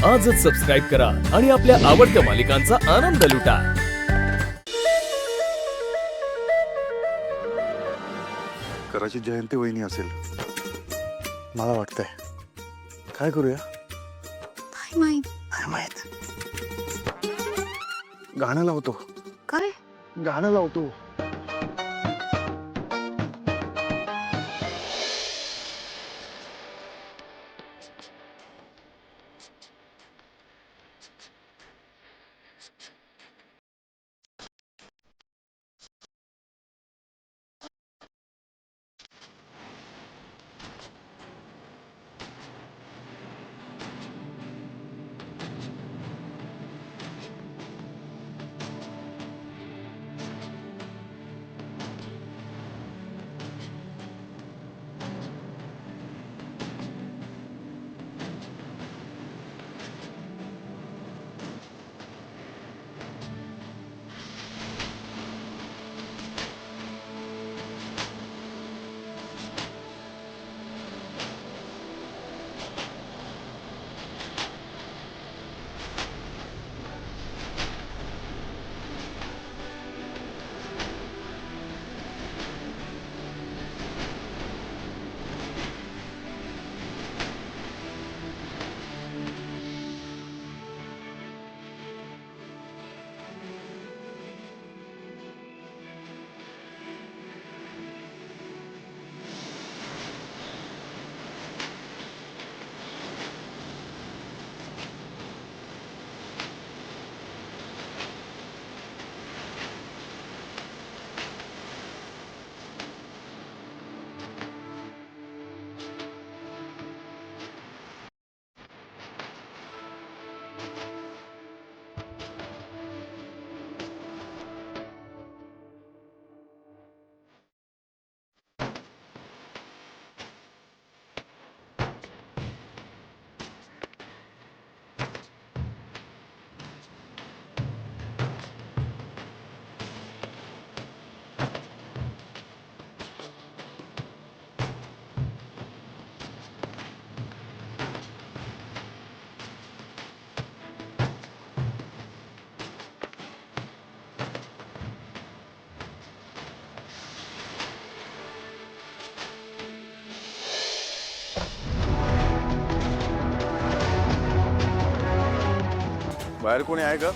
आजच सबस्क्राईब करा आणि आपल्या आवडत्या मालिकांचा आनंद लुटा. कराची जयंती वहिनी असेल मला वाटतंय. काय करूया? नाही माहित. गाणं लावतो. काय गाणं लावतो. बाहेर कोणी आहे का?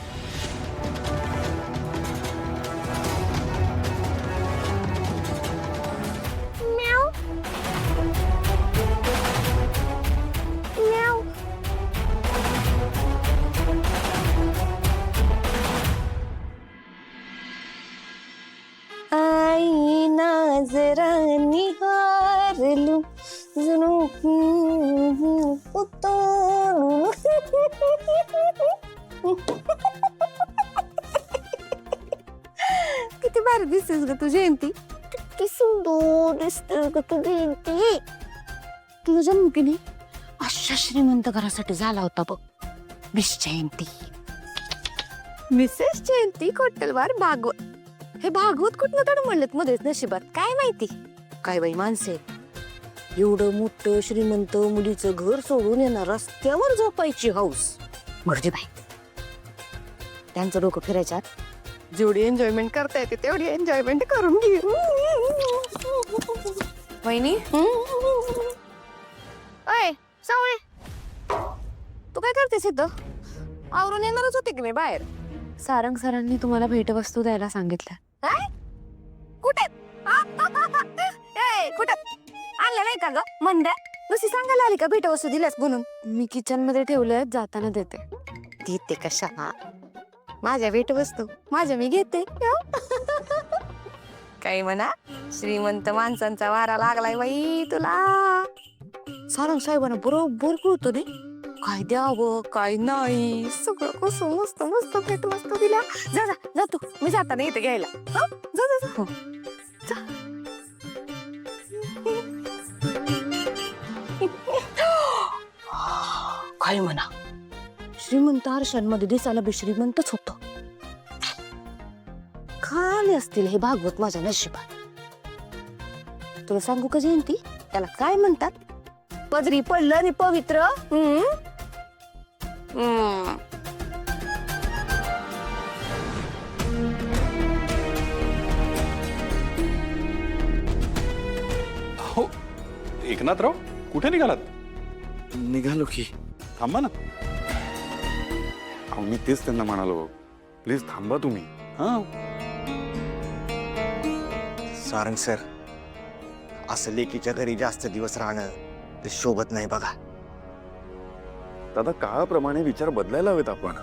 आई नाजरा निहारलू जुनू उतरू. किती भारी दिसतेस ग तू जयंती. किती सुंदर दिसतेस ग तू जयंती. तुझा जन्म की नाही अशा श्रीमंत घरासाठी झाला होता बघ. मिस जयंती, मिसेस जयंती कोटलवार भागवत. हे भागवत कुठनं तड म्हणलेत मध्येच नशिबात काय माहिती. काय बाई माणसे, एवढं मोठं श्रीमंत मुलीचं घर सोडून येणार रस्त्यावर झोपायची हौस. मर्जी बाई, त्यांचं डोकं फिरायच्यात जेवढी एन्जॉयमेंट करता येते तेवढी एन्जॉयमेंट करून घे. वहिनी अय सावळे, तू काय करतेस इथं? आवरून येणारच होते की नाही बाहेर? सारंग सरांनी तुम्हाला भेटवस्तू द्यायला सांगितलं. काय? कुठे? कुठे आणलं नाही का ग म्हणद्या? नुसती सांगायला आली का भेटवस्तू दिल्यास म्हणून? मी किचन मध्ये ठेवलंय, जाताना देते. देते कशा? माझ्या भेटवस्तू माझ्या मी घेते. काही म्हणा, श्रीमंत माणसांचा वारा लागलाय बाई तुला. सारंग साहेबांना बरोबर कळतो रे काय द्यावं काय नाही. सगळं कसं मस्त मस्त भेटवस्तू दिल्या. जा जा जा तू, मी जाताना येते घ्यायला. जा जा जा. हो. जा. काय म्हणा, श्रीमंत आरशांमध्ये दिसायला बी श्रीमंतच होतो. खाली असतील हे भागवत माझ्या नशिबात. तुला सांगू का जयंती, त्याला काय म्हणतात? पदरी पडलं आणि पवित्र. हम्म. हो एकनाथराव कुठे निघालात? निघालो की. थांबा ना. अहो मी तेच त्यांना म्हणालो, प्लीज थांबा तुम्ही. हा सारंग सर, असं लेकीच्या घरी जास्त दिवस राहणं ते शोभत नाही बघा. दादा काळाप्रमाणे विचार बदलायला हवेत आपण.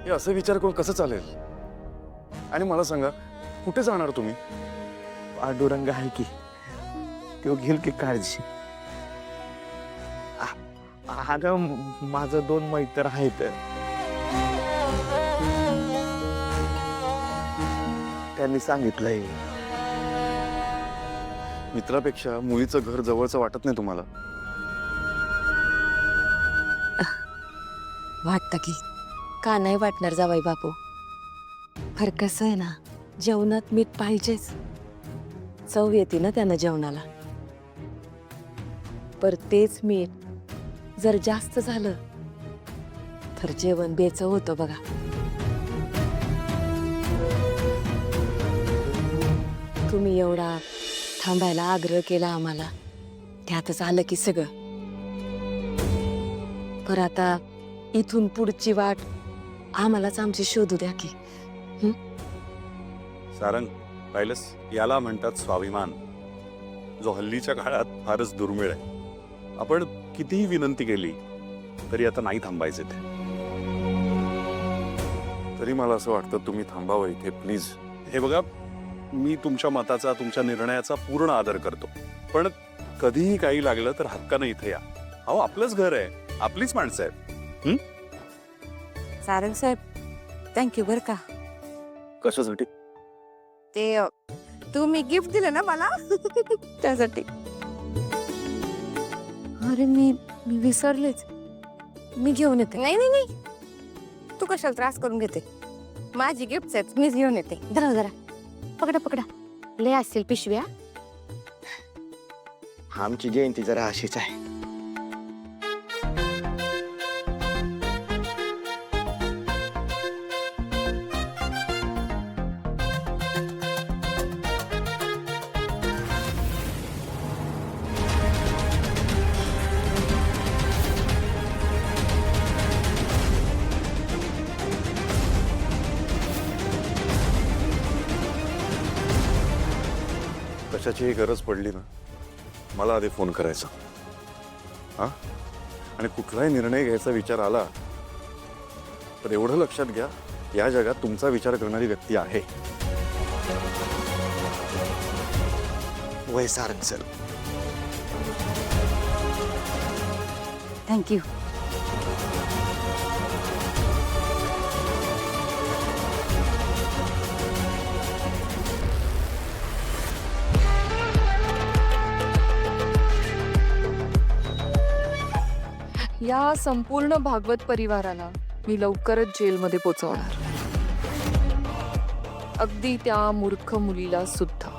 हे असं विचार करून कसं चालेल? आणि मला सांगा, कुठे जाणार तुम्ही? पांडुरंग आहे की, तो घेईल की काळजी. अगं माझं 2 मैत्र आहेत, त्यांनी सांगितलंय. मित्रापेक्षा मुलीचं घर जवळचं वाटत नाही तुम्हाला? वाटतं की. का नाही वाटणार जावाई बापू? फरक कसं आहे ना, जेवणात मीठ पाहिजेच. चव येते ना त्यानं जेवणाला. पर तेच मीठ जर जास्त झालं तर जेवण बेचव होतं बघा. तुम्ही एवढा थांबायला आग्रह केला आम्हाला, त्यातच आलं की सगळं. पर आता इथून पुढची वाट आम्हालाच आमची शोधू द्या की. सारंग, पाहिलंस, याला म्हणतात स्वाभिमान, जो हल्लीच्या काळात फारच दुर्मिळ आहे. आपण कितीही विनंती केली तरी आता नाही थांबायचे ते. तरी मला असं वाटतं तुम्ही थांबावं इथे प्लीज. हे बघा, मी तुमच्या मताचा, तुमच्या निर्णयाचा पूर्ण आदर करतो, पण कधीही काही लागलं तर हक्कानं इथे या. अहो आपलंच घर आहे, आपलीच माणसं आहेत. सारंग साहेब, थँक्यू बर का. कशासाठी? ते तुम्ही गिफ्ट दिलं ना मला त्यासाठी. अरे मी विसरलेच. मी घेऊन येते. नाही नाही नाही, तू कशाला त्रास करून घेते? माझी गिफ्ट आहेत, मीच घेऊन येते. जरा जरा पकडा पकडा, लय असतील पिशव्या. आमची जयंती जरा अशीच आहे. कशाची गरज पडली ना, मला आधी फोन करायचा. हा, आणि कुठलाही निर्णय घ्यायचा विचार आला तर एवढं लक्षात घ्या, या जगात तुमचा विचार करणारी व्यक्ती आहे. वय सारंग सर. थँक्यू. या संपूर्ण भागवत परिवाराला मी लवकरच जेलमध्ये पोचवणार, अगदी त्या मूर्ख मुलीला सुद्धा.